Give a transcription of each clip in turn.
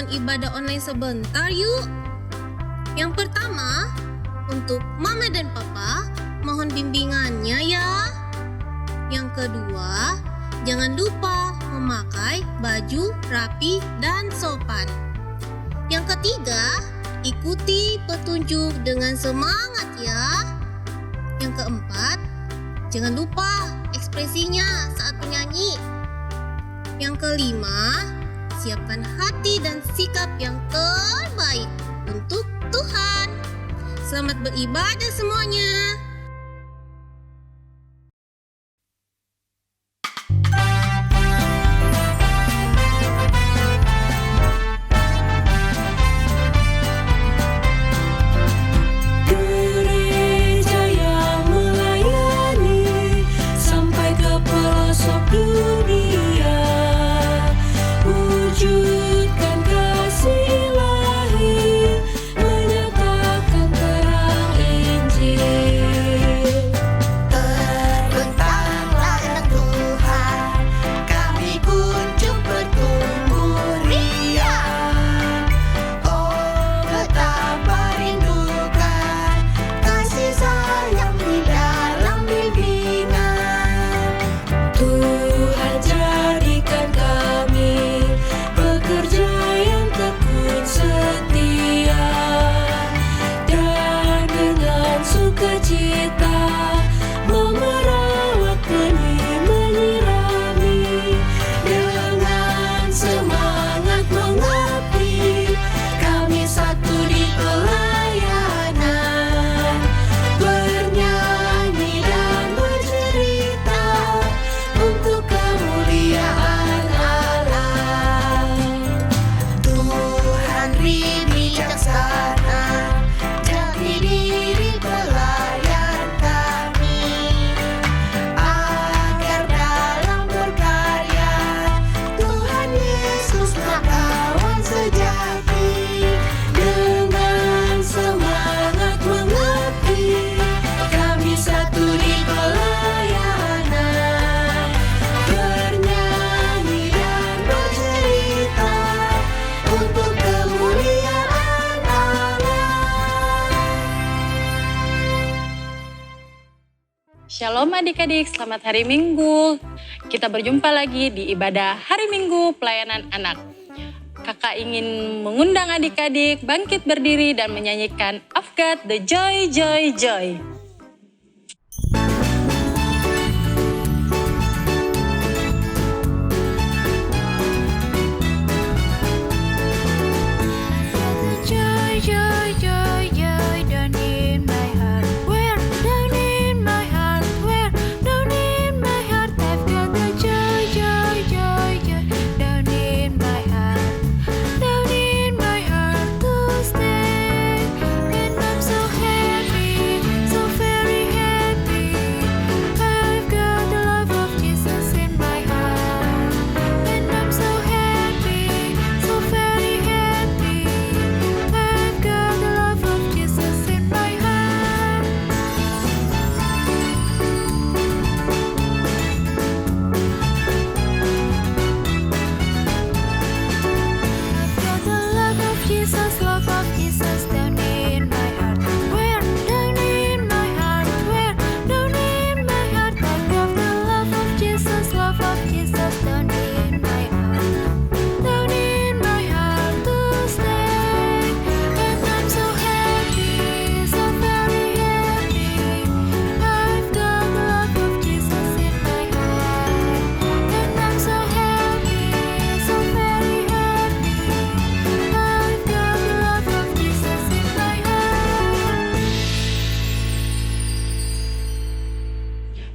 melakukan ibadah online sebentar yuk. Yang pertama, untuk Mama dan Papa, mohon bimbingannya ya. Yang kedua, jangan lupa memakai baju rapi dan sopan. Yang ketiga, ikuti petunjuk dengan semangat ya. Yang keempat, jangan lupa ekspresinya saat menyanyi. Yang kelima, siapkan hati dan sikap yang terbaik untuk Tuhan. Selamat beribadah semuanya. Shalom adik-adik, selamat hari Minggu. Kita berjumpa lagi di ibadah hari Minggu pelayanan anak. Kakak ingin mengundang adik-adik bangkit berdiri dan menyanyikan I've Got the Joy, Joy, Joy.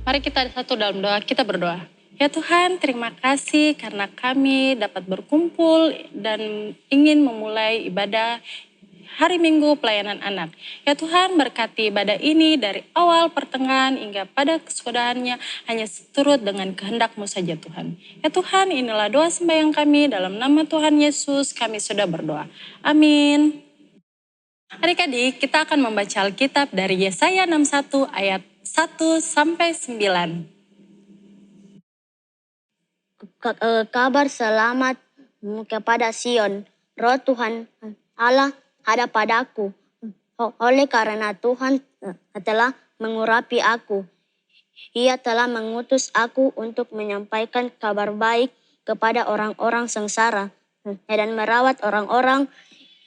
Mari kita satu dalam doa, kita berdoa. Ya Tuhan, terima kasih karena kami dapat berkumpul dan ingin memulai ibadah hari Minggu pelayanan anak. Ya Tuhan, berkati ibadah ini dari awal pertengahan hingga pada kesudahannya hanya seturut dengan kehendak-Mu saja Tuhan. Ya Tuhan, inilah doa sembahyang kami dalam nama Tuhan Yesus kami sudah berdoa. Amin. Adik-adik, kita akan membaca Alkitab dari Yesaya 61 ayat 1 sampai 9. Kabar selamat kepada Sion. Roh Tuhan Allah ada padaku. Oleh karena Tuhan telah mengurapi aku. Ia telah mengutus aku untuk menyampaikan kabar baik kepada orang-orang sengsara dan merawat orang-orang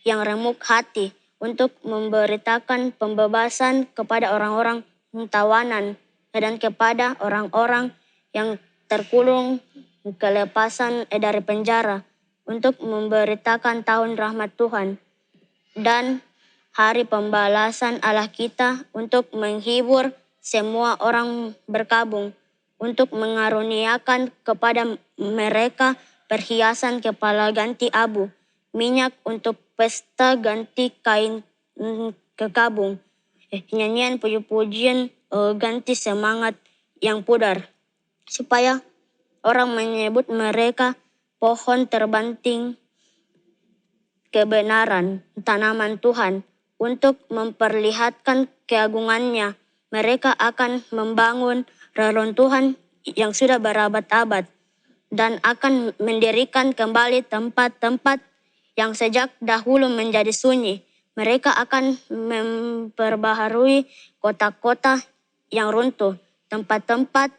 yang remuk hati, untuk memberitakan pembebasan kepada orang-orang tawanan dan kepada orang-orang yang terkurung kelepasan dari penjara, untuk memberitakan tahun rahmat Tuhan dan hari pembalasan Allah kita, untuk menghibur semua orang berkabung, untuk mengaruniakan kepada mereka perhiasan kepala ganti abu, minyak untuk pesta ganti kain kekabung, nyanyian puji-pujian ganti semangat yang pudar, supaya orang menyebut mereka pohon terbanting kebenaran, tanaman Tuhan, untuk memperlihatkan keagungannya. Mereka akan membangun reruntuhan yang sudah berabad-abad dan akan mendirikan kembali tempat-tempat yang sejak dahulu menjadi sunyi. Mereka akan memperbaharui kota-kota yang runtuh, tempat-tempat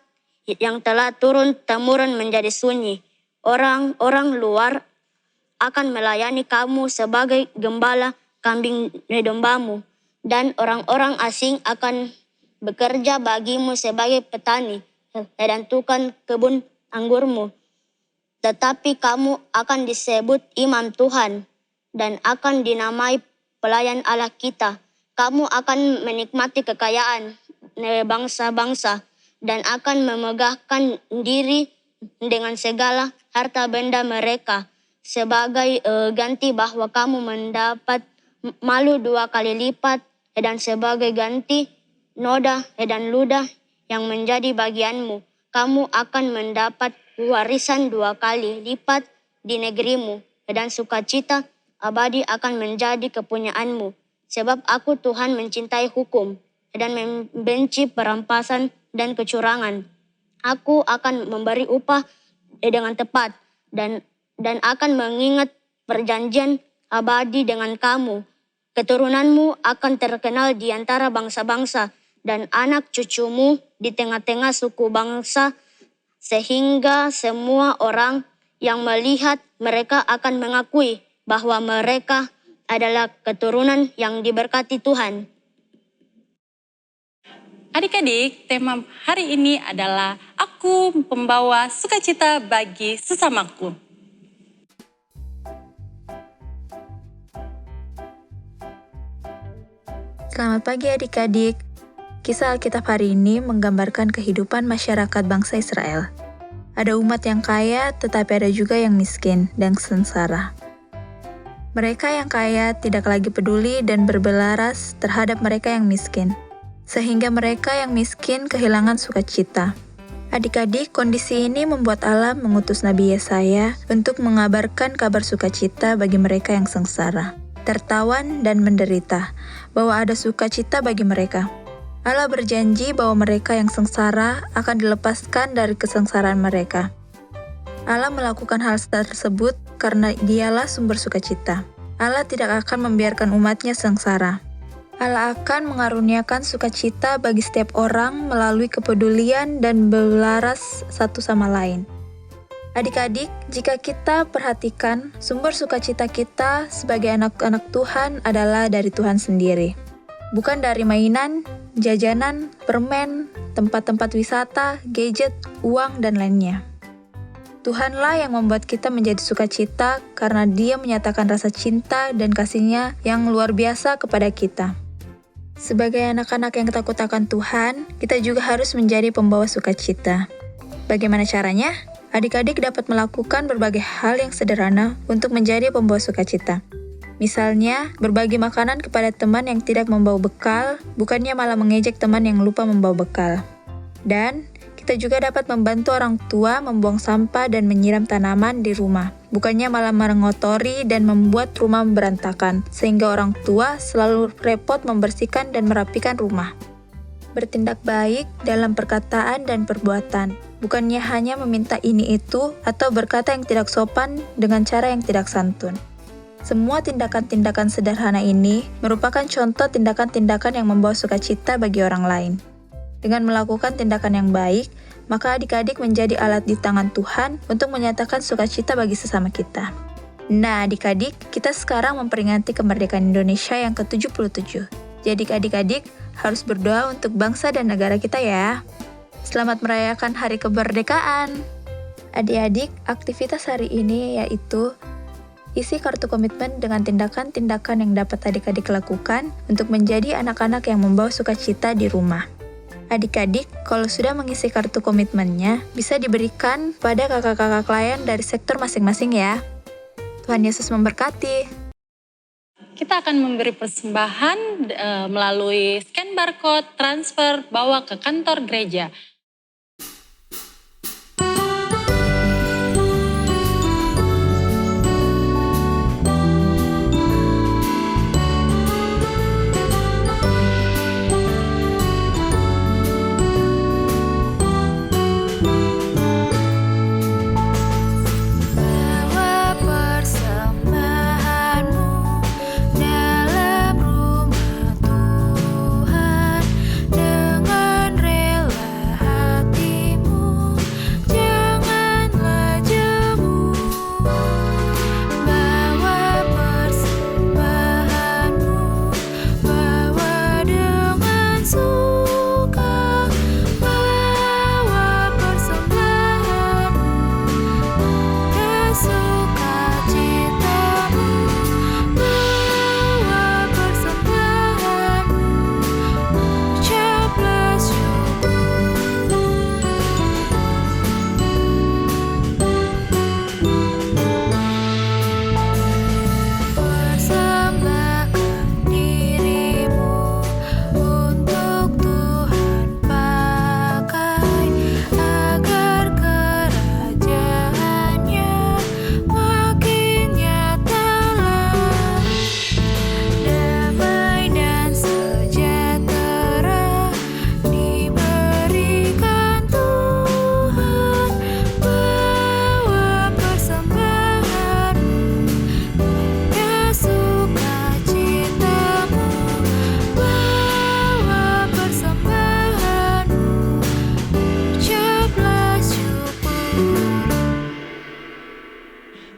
yang telah turun-temurun menjadi sunyi. Orang-orang luar akan melayani kamu sebagai gembala kambing dombamu, dan orang-orang asing akan bekerja bagimu sebagai petani dan tukang kebun anggurmu. Tetapi kamu akan disebut imam Tuhan dan akan dinamai pelayan Allah kita. Kamu akan menikmati kekayaan bangsa-bangsa dan akan memegahkan diri dengan segala harta benda mereka sebagai ganti bahwa kamu mendapat malu 2 kali lipat, dan sebagai ganti noda dan ludah yang menjadi bagianmu. Kamu akan mendapat warisan 2 kali lipat di negerimu, dan sukacita abadi akan menjadi kepunyaanmu. Sebab aku Tuhan mencintai hukum dan membenci perampasan dan kecurangan. Aku akan memberi upah dengan tepat dan akan mengingat perjanjian abadi dengan kamu. Keturunanmu akan terkenal di antara bangsa-bangsa dan anak cucumu di tengah-tengah suku bangsa, sehingga semua orang yang melihat mereka akan mengakui bahwa mereka adalah keturunan yang diberkati Tuhan. Adik-adik, tema hari ini adalah Aku Pembawa Sukacita bagi Sesamaku. Selamat pagi adik-adik. Kisah Alkitab hari ini menggambarkan kehidupan masyarakat bangsa Israel. Ada umat yang kaya, tetapi ada juga yang miskin dan sengsara. Mereka yang kaya tidak lagi peduli dan berbelaras terhadap mereka yang miskin, sehingga mereka yang miskin kehilangan sukacita. Adik-adik, kondisi ini membuat Allah mengutus Nabi Yesaya untuk mengabarkan kabar sukacita bagi mereka yang sengsara, tertawan dan menderita, bahwa ada sukacita bagi mereka. Allah berjanji bahwa mereka yang sengsara akan dilepaskan dari kesengsaraan mereka. Allah melakukan hal tersebut karena Dialah sumber sukacita. Allah tidak akan membiarkan umatnya sengsara. Allah akan mengaruniakan sukacita bagi setiap orang melalui kepedulian dan berlaras satu sama lain. Adik-adik, jika kita perhatikan, sumber sukacita kita sebagai anak-anak Tuhan adalah dari Tuhan sendiri. Bukan dari mainan, jajanan, permen, tempat-tempat wisata, gadget, uang, dan lainnya. Tuhanlah yang membuat kita menjadi sukacita karena Dia menyatakan rasa cinta dan kasih-Nya yang luar biasa kepada kita. Sebagai anak-anak yang takut akan Tuhan, kita juga harus menjadi pembawa sukacita. Bagaimana caranya? Adik-adik dapat melakukan berbagai hal yang sederhana untuk menjadi pembawa sukacita. Misalnya, berbagi makanan kepada teman yang tidak membawa bekal, bukannya malah mengejek teman yang lupa membawa bekal. Dan kita juga dapat membantu orang tua membuang sampah dan menyiram tanaman di rumah, bukannya malah mengotori dan membuat rumah berantakan, sehingga orang tua selalu repot membersihkan dan merapikan rumah. Bertindak baik dalam perkataan dan perbuatan, bukannya hanya meminta ini itu atau berkata yang tidak sopan dengan cara yang tidak santun. Semua tindakan-tindakan sederhana ini merupakan contoh tindakan-tindakan yang membawa sukacita bagi orang lain. Dengan melakukan tindakan yang baik, maka adik-adik menjadi alat di tangan Tuhan untuk menyatakan sukacita bagi sesama kita. Nah, adik-adik, kita sekarang memperingati kemerdekaan Indonesia yang ke-77. Jadi adik-adik harus berdoa untuk bangsa dan negara kita ya. Selamat merayakan Hari Kemerdekaan. Adik-adik, aktivitas hari ini yaitu isi kartu komitmen dengan tindakan-tindakan yang dapat adik-adik lakukan untuk menjadi anak-anak yang membawa sukacita di rumah. Adik-adik, kalau sudah mengisi kartu komitmennya, bisa diberikan pada kakak-kakak klien dari sektor masing-masing ya. Tuhan Yesus memberkati. Kita akan memberi persembahan melalui scan barcode, transfer, bawa ke kantor gereja.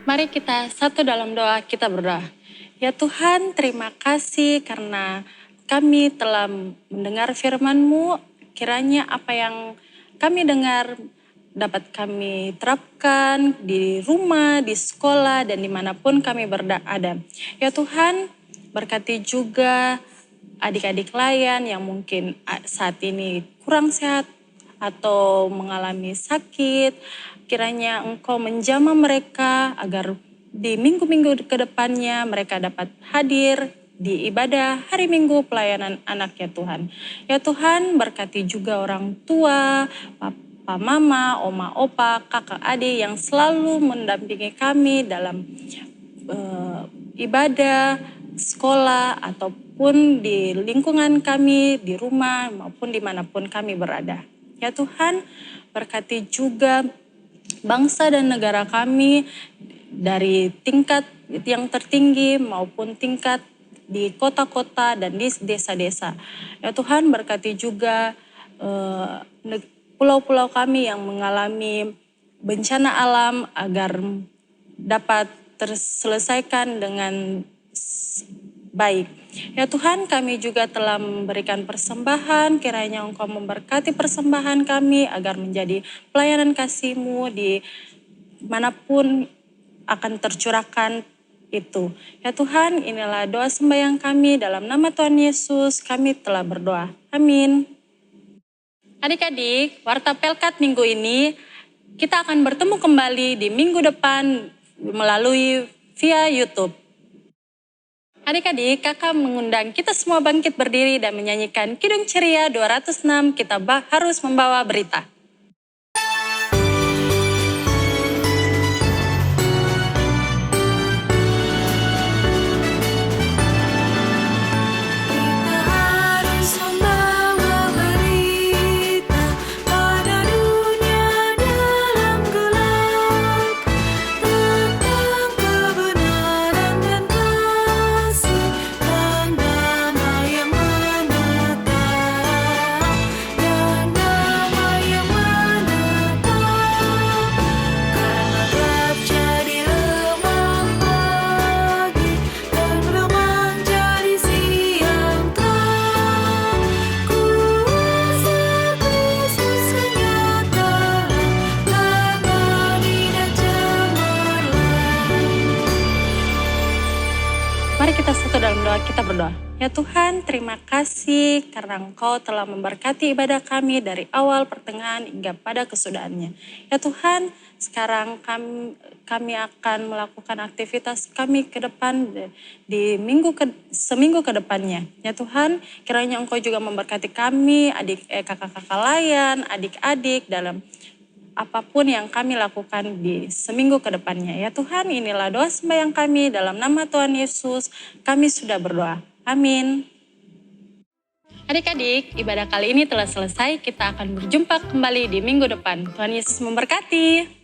Mari kita satu dalam doa, kita berdoa. Ya Tuhan, terima kasih karena kami telah mendengar firman-Mu. Kiranya apa yang kami dengar dapat kami terapkan di rumah, di sekolah, dan dimanapun kami berada. Ya Tuhan, berkati juga adik-adik klien yang mungkin saat ini kurang sehat atau mengalami sakit. Kiranya Engkau menjamah mereka agar di minggu-minggu ke depannya mereka dapat hadir di ibadah hari Minggu pelayanan anak ya Tuhan. Ya Tuhan, berkati juga orang tua, papa, mama, oma, opa, kakak, adik yang selalu mendampingi kami dalam ibadah, sekolah, ataupun di lingkungan kami, di rumah, maupun dimanapun kami berada. Ya Tuhan, berkati juga bangsa dan negara kami dari tingkat yang tertinggi maupun tingkat di kota-kota dan di desa-desa. Ya Tuhan, berkati juga pulau-pulau kami yang mengalami bencana alam agar dapat terselesaikan dengan baik. Ya Tuhan, kami juga telah memberikan persembahan, kiranya Engkau memberkati persembahan kami agar menjadi pelayanan kasih-Mu di manapun akan tercurahkan itu. Ya Tuhan, inilah doa sembahyang kami dalam nama Tuhan Yesus, kami telah berdoa. Amin. Adik-adik, Warta Pelkat minggu ini kita akan bertemu kembali di minggu depan melalui via YouTube. Adik-adik, kakak mengundang kita semua bangkit berdiri dan menyanyikan Kidung Ceria 206, kita harus membawa berita. Tentang kebenaran dan Kita berdoa. Ya Tuhan, terima kasih karena Engkau telah memberkati ibadah kami dari awal, pertengahan, hingga pada kesudahannya. Ya Tuhan, sekarang kami akan melakukan aktivitas kami ke depan di seminggu ke depannya. Ya Tuhan, kiranya Engkau juga memberkati kami, kakak-kakak layan, adik-adik dalam apapun yang kami lakukan di seminggu ke depannya. Ya Tuhan, inilah doa sembahyang kami dalam nama Tuhan Yesus. Kami sudah berdoa. Amin. Adik-adik, ibadah kali ini telah selesai. Kita akan berjumpa kembali di minggu depan. Tuhan Yesus memberkati.